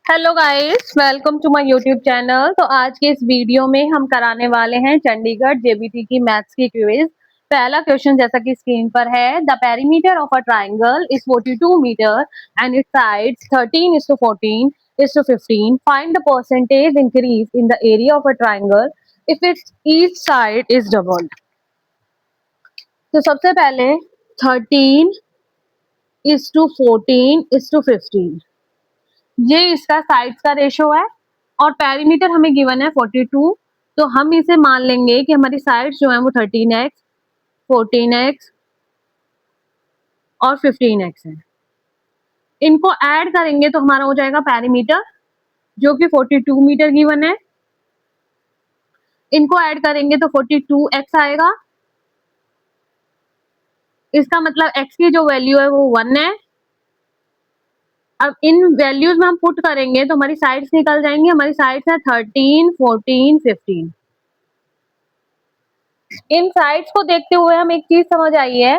Hello guys, welcome to my YouTube channel. तो आज के इस वीडियो में हम कराने वाले हैं चंडीगढ़ जेबीटी की मैथ्स की क्विज। पहला क्वेश्चन जैसा कि स्क्रीन पर है, the perimeter of a triangle is 42 metre and its sides 13:14:15। Find the percentage increase in the area of a triangle if its each side is doubled. तो सबसे पहले 13:14:15 ये इसका साइड्स का रेशो है और पेरीमीटर हमें गिवन है 42। तो हम इसे मान लेंगे कि हमारी साइड्स जो है वो 13x, 14x और 15x है। इनको ऐड करेंगे तो हमारा हो जाएगा पेरीमीटर जो कि 42 मीटर गिवन है। इनको ऐड करेंगे तो 42x आएगा। इसका मतलब x की जो वैल्यू है वो 1 है। अब इन वैल्यूज में हम पुट करेंगे तो हमारी साइड्स निकल जाएंगी। हमारी साइड्स है 13, 14, 15। इन साइड्स को देखते हुए हम एक चीज समझ आई है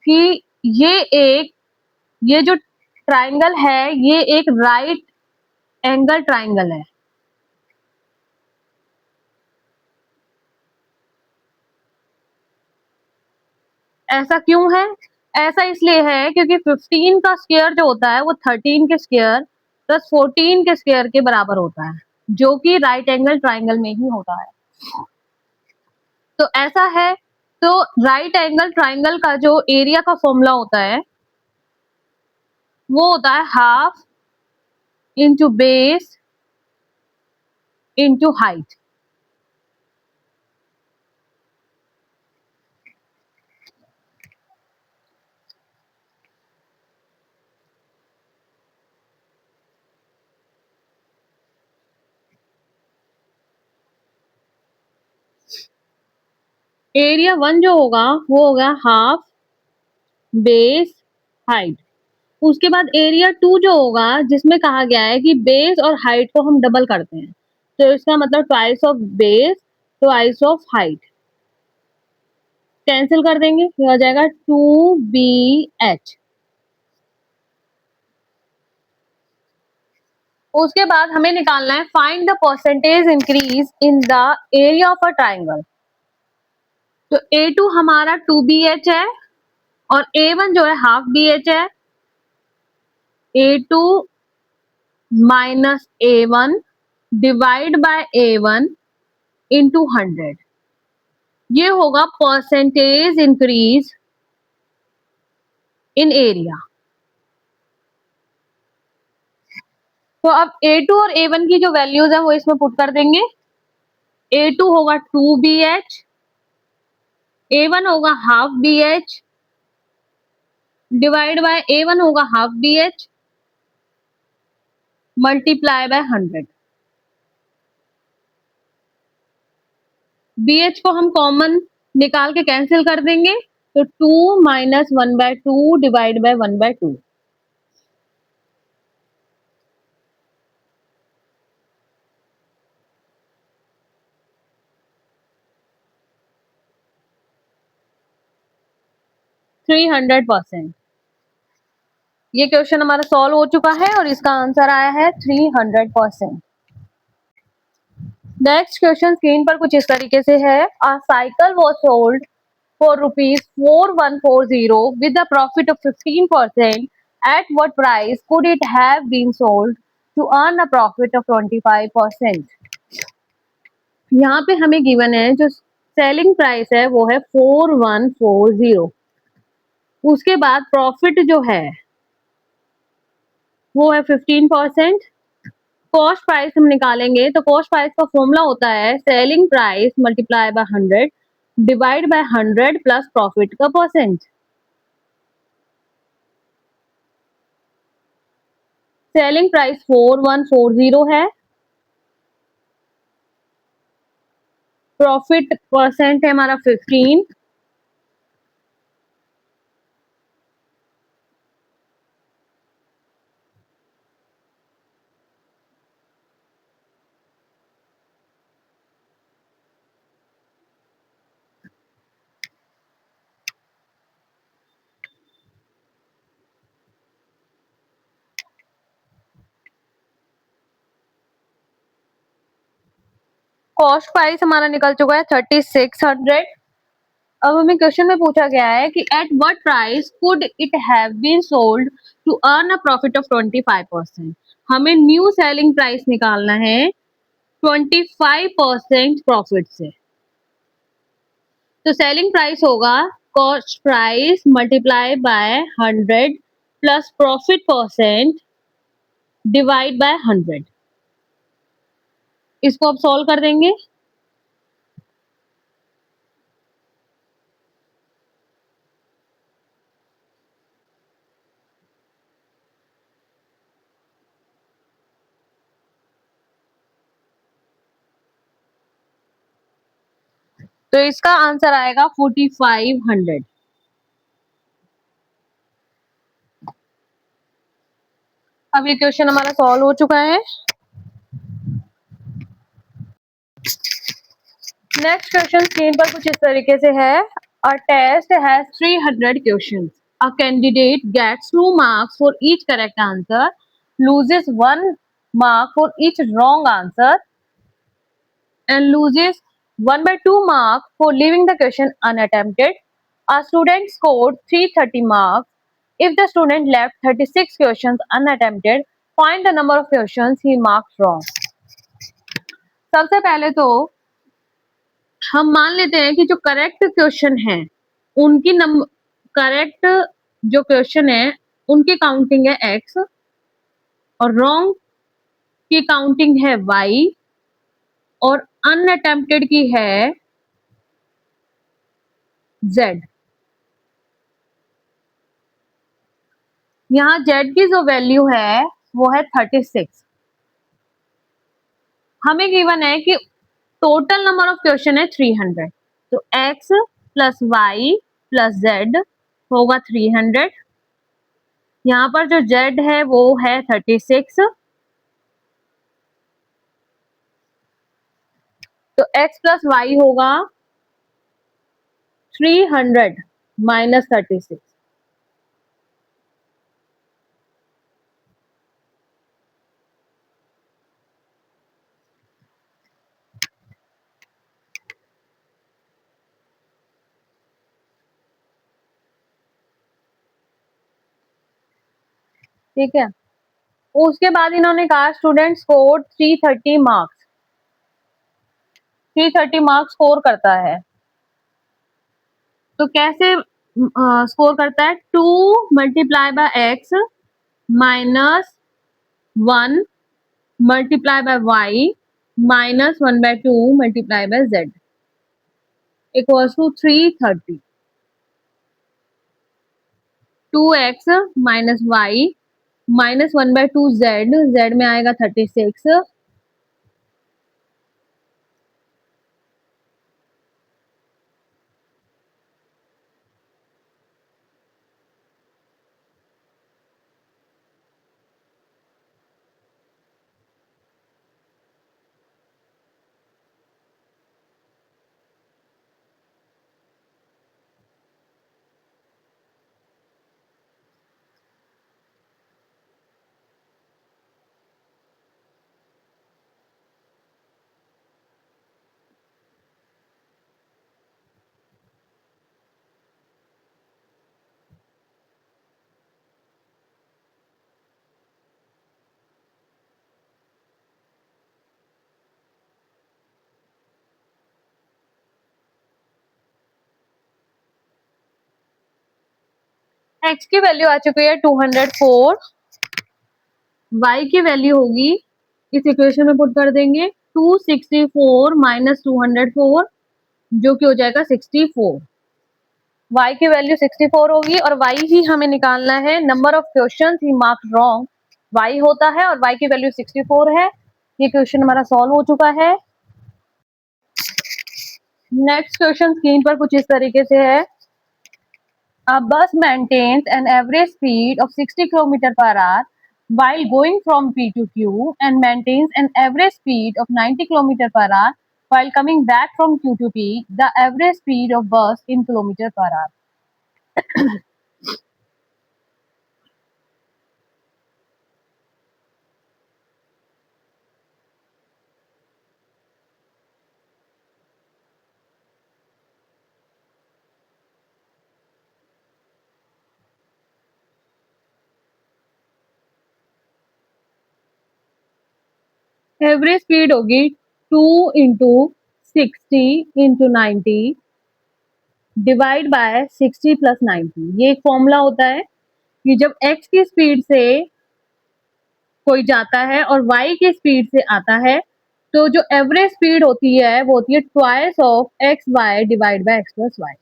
कि ये जो ट्राइंगल है ये एक राइट एंगल ट्राइंगल है। ऐसा क्यों है? ऐसा इसलिए है क्योंकि 15 का स्क्वायर जो होता है वो 13 के स्क्वायर प्लस 14 के स्क्वायर के बराबर होता है, जो कि राइट एंगल ट्राइंगल में ही होता है। तो ऐसा है। तो राइट एंगल ट्राइंगल का जो एरिया का फॉर्मूला होता है वो होता है half into base into height. Area 1 जो होगा वो होगा हाफ बेस हाइट। उसके बाद एरिया 2 जो होगा जिसमें कहा गया है कि बेस और हाइट को हम डबल करते हैं, तो इसका मतलब twice of base twice of height. Cancel कर देंगे, ये हो जाएगा 2BH। उसके बाद हमें निकालना है find the percentage increase in the area of a triangle. तो A2 हमारा 2BH है और A1 जो है हाफ BH है। A2 minus A1 divide by A1 into 100। ये होगा परसेंटेज इंक्रीज इन एरिया। तो अब A2 और A1 की जो वैल्यूज है वो इसमें पुट कर देंगे। A2 होगा 2BH, A1 होगा half BH divide by A1 होगा half BH multiply by 100। BH को हम कॉमन निकाल के कैंसिल कर देंगे, तो 2 माइनस 1/2 डिवाइड बाय 1/2। 300%। ये क्वेश्चन हमारा सॉल्व हो चुका है और इसका आंसर आया है 300%। नेक्स्ट क्वेश्चन स्क्रीन पर कुछ इस तरीके से है। अ cycle was sold for ₹4140 with a profit of 15%. At what price could it have been sold to earn a profit of 25%? यहाँ पे हमें गिवन है जो सेलिंग प्राइस है वो है 4140। उसके बाद प्रॉफिट जो है वो है 15%। कॉस्ट प्राइस हम निकालेंगे तो कॉस्ट प्राइस का फॉर्मूला होता है selling price multiply by 100 divide by 100 plus profit का परसेंट। सेलिंग प्राइस 4140 है, प्रॉफिट परसेंट है हमारा 15। कॉस्ट प्राइस हमारा निकल चुका है 3600। अब हमें क्वेश्चन में पूछा गया है कि at what price could it have been sold to earn a profit of 25%। हमें न्यू सेलिंग प्राइस निकालना है 25% प्रॉफिट से। तो सेलिंग प्राइस होगा cost price multiply by 100 plus profit percent divide by 100। इसको अब सॉल्व कर देंगे। तो इसका आंसर आएगा 4500। अब ये क्वेश्चन हमारा सॉल्व हो चुका है। नेक्स्ट क्वेश्चन स्क्रीन पर कुछ इस तरीके से है। A test has 300 questions. A candidate gets 2 marks for each correct answer, loses 1 mark for each wrong answer and loses 1/2 mark for leaving the question unattempted. A student scored 330 marks. If the student left 36 questions unattempted, find the number of questions he marked wrong. सबसे पहले तो हम मान लेते हैं कि जो correct question है उनकी करेक्ट जो क्वेश्चन है उनकी काउंटिंग है x और रॉन्ग की काउंटिंग है y और अनअटेम्प्टेड की है z। यहाँ z की जो वैल्यू है वो है 36। हमें गिवन है कि टोटल नंबर ऑफ क्वेश्चन है 300। तो x plus y plus z होगा 300। यहाँ पर जो z है वो है 36। तो x प्लस वाई होगा 300 माइनस 36। ठीक है। उसके बाद इन्होंने कहा student score 330 marks. 330 marks score करता है तो कैसे स्कोर करता है? 2 multiply by x minus 1 multiply by y minus 1/2 multiply by z equals to 330। 2x minus y minus 1/2 z में आएगा 36। x की वैल्यू आ चुकी है 204। y की वैल्यू होगी, इस इक्वेशन में पुट कर देंगे 264 माइनस 204 जो कि हो जाएगा 64। y की वैल्यू 64 होगी और y ही हमें निकालना है number of questions he marked wrong. y होता है और y की वैल्यू 64 है। ये क्वेश्चन हमारा सॉल्व हो चुका है। नेक्स्ट क्वेश्चन स्क्रीन पर कुछ इस तरीके से है। A bus maintains an average speed of 60 km per hour while going from P to Q and maintains an average speed of 90 km per hour while coming back from Q to P. The average speed of bus in km per hour. Average speed होगी 2 into 60 into 90 divide by 60 plus 90। ये एक formula होता है कि जब x की speed से कोई जाता है और y की स्पीड से आता है तो जो एवरेज स्पीड होती है वो होती है twice of x y divide by x plus y.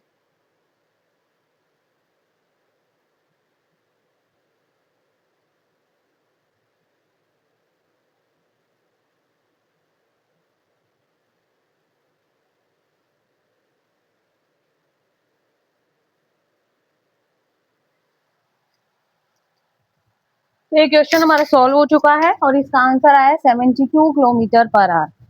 तो ये क्वेश्चन हमारा सॉल्व हो चुका है और इसका आंसर आया 72 किलोमीटर पर आवर।